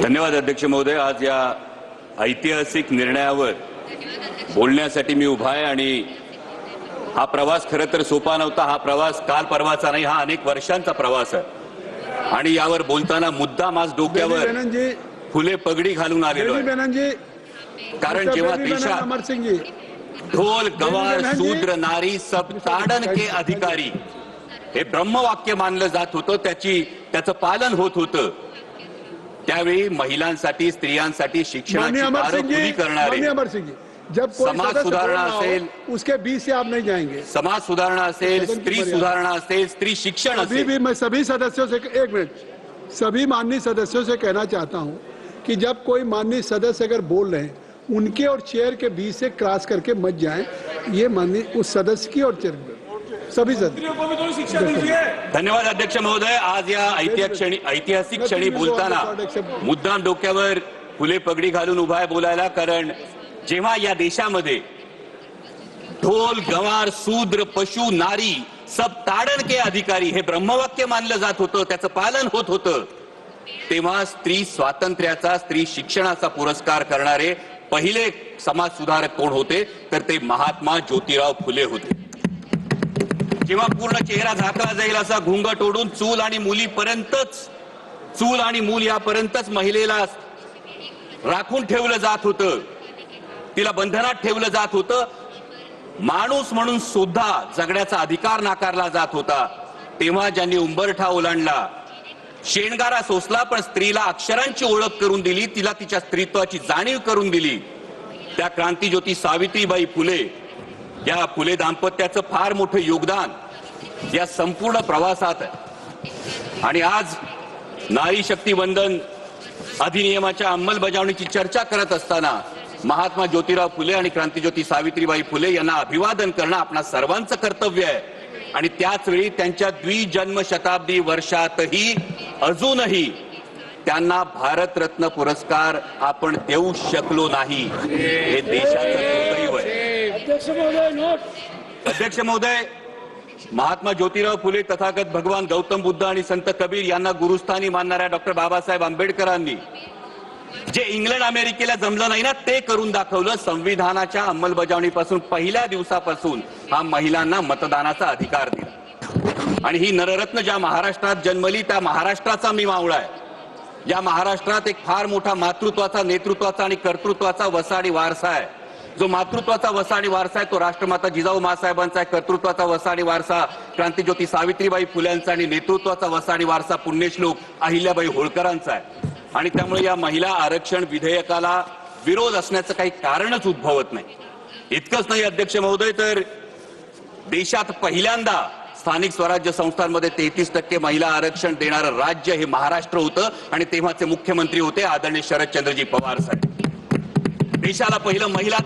धन्यवाद अध्यक्ष महोदय. आज या ऐतिहासिक निर्णयावर बोलण्यासाठी मी उभा आहे आणि हा प्रवास खरं तर सोपा नव्हता. हा प्रवास काल परवाचा नाही, हा अनेक वर्षांचा प्रवास आहे आणि यावर बोलताना मुद्दाम आज डोक्यावर फुले पगडी घालून आलेलो आहे. कारण जेव्हा देशात ढोल गवार शूद्र नारी सब ताडन के अधिकारी हे ब्रह्मवाक्य मानलं जात होतं, त्याचं पालन होत होतं, त्यावेळी महिलांसाठी स्त्रियांसाठी शिक्षणाची दारं खुली करणारे जब समाज सुधारणा असेल उसके बीच से आप नहीं जाएंगे. समाज सुधारणा असेल, स्त्री सुधारणा असेल, स्त्री शिक्षण अभी भी मैं सभी सदस्यों से एक मिनट सभी माननीय सदस्यों से कहना चाहता हूं कि जब कोई माननीय सदस्य अगर बोल रहे हैं उनके और चेयर के बीच से क्रॉस करके मत जाएं. ये माननीय उस सदस्य की और चेयर सभी सदस्य. धन्यवाद अध्यक्ष महोदय. आज या ऐतिहासिक क्षणी बोलताना मुद्दाम डोक्यावर फुले पगडी घालून उभा आहे बोलायला. कारण जेव्हा या देशामध्ये ढोल गवार शूद्र पशु नारी सब ताडन के अधिकारी हे ब्रह्मवाक्य मानलं जात होतं, त्याचं पालन होत होतं, तेव्हा स्त्री स्वातंत्र्याचा स्त्री शिक्षणाचा पुरस्कार करणारे पहिले समाज सुधारक कोण होते तर ते महात्मा ज्योतिराव फुले होते. जेव्हा पूर्ण चेहरा झाकला जाईल असा घुंगट ओढून चूल आणि मूल यापर्यंतच महिलेला राखून ठेवलं जात होतं, तिला बंधनात ठेवलं जात होतं, माणूस म्हणून सुद्धा जगण्याचा अधिकार नाकारला जात होता, तेव्हा ज्यांनी उंबरठा ओलांडला, शेणगारा सोसला, पण स्त्रीला अक्षरांची ओळख करून दिली, तिला तिच्या स्त्रीत्वाची जाणीव करून दिली, त्या क्रांतीज्योती सावित्रीबाई फुले. या फुले दाम्पत्याचं फार मोठं योगदान या संपूर्ण प्रवासात आहे. आणि आज नारी शक्ती वंदन अधिनियमाच्या अंमलबजावणीची चर्चा करत असताना महात्मा ज्योतिराव फुले आणि क्रांतीज्योती सावित्रीबाई फुले यांना अभिवादन करणं आपणा सर्वांचं कर्तव्य आहे. आणि त्याच वेळी त्यांच्या द्विजन्म शताब्दी वर्षातही अजूनही त्यांना भारतरत्न पुरस्कार आपण देऊ शकलो नाही, हे देशाचं दुर्दैव आहे. अध्यक्ष महोदय, महात्मा ज्योतिराव फुले तथागत भगवान गौतम बुद्ध आणि संत कबीर यांना गुरुस्थानी मानणाऱ्या डॉक्टर बाबासाहेब आंबेडकरांनी जे इंग्लंड अमेरिकेला जमलं नाही ना ते करून दाखवलं. संविधानाच्या अंमलबजावणीपासून पहिल्या दिवसापासून हा महिलांना मतदानाचा अधिकार दिला. आणि ही नररत्न ज्या महाराष्ट्रात जन्मली त्या महाराष्ट्राचा मी मावळा आहे. या महाराष्ट्रात एक फार मोठा मातृत्वाचा, नेतृत्वाचा आणि कर्तृत्वाचा वसाडी वारसा आहे. जो मातृत्वाचा वसाडी वारसा आहे तो राष्ट्रमाता जिजाऊ माँसाहेबांचा आहे, कर्तृत्वाचा वसाडी वारसा क्रांतीज्योती सावित्रीबाई फुल्यांचा आणि नेतृत्वाचा वसाडी वारसा पुण्यश्लोक अहिल्याबाई होळकरांचा आहे. आणि त्यामुळे या महिला आरक्षण विधेयकाला विरोध असण्याचं काही कारणच उद्भवत नाही. इतकंच नाही अध्यक्ष महोदय, तर देशात पहिल्यांदा स्थानिक स्वराज्य संस्थांमध्ये 33% महिला आरक्षण देणारं राज्य हे महाराष्ट्र होतं आणि तेव्हाचे मुख्यमंत्री होते आदरणीय शरदचंद्रजी पवार साहेब. देशाला पहिलं महिला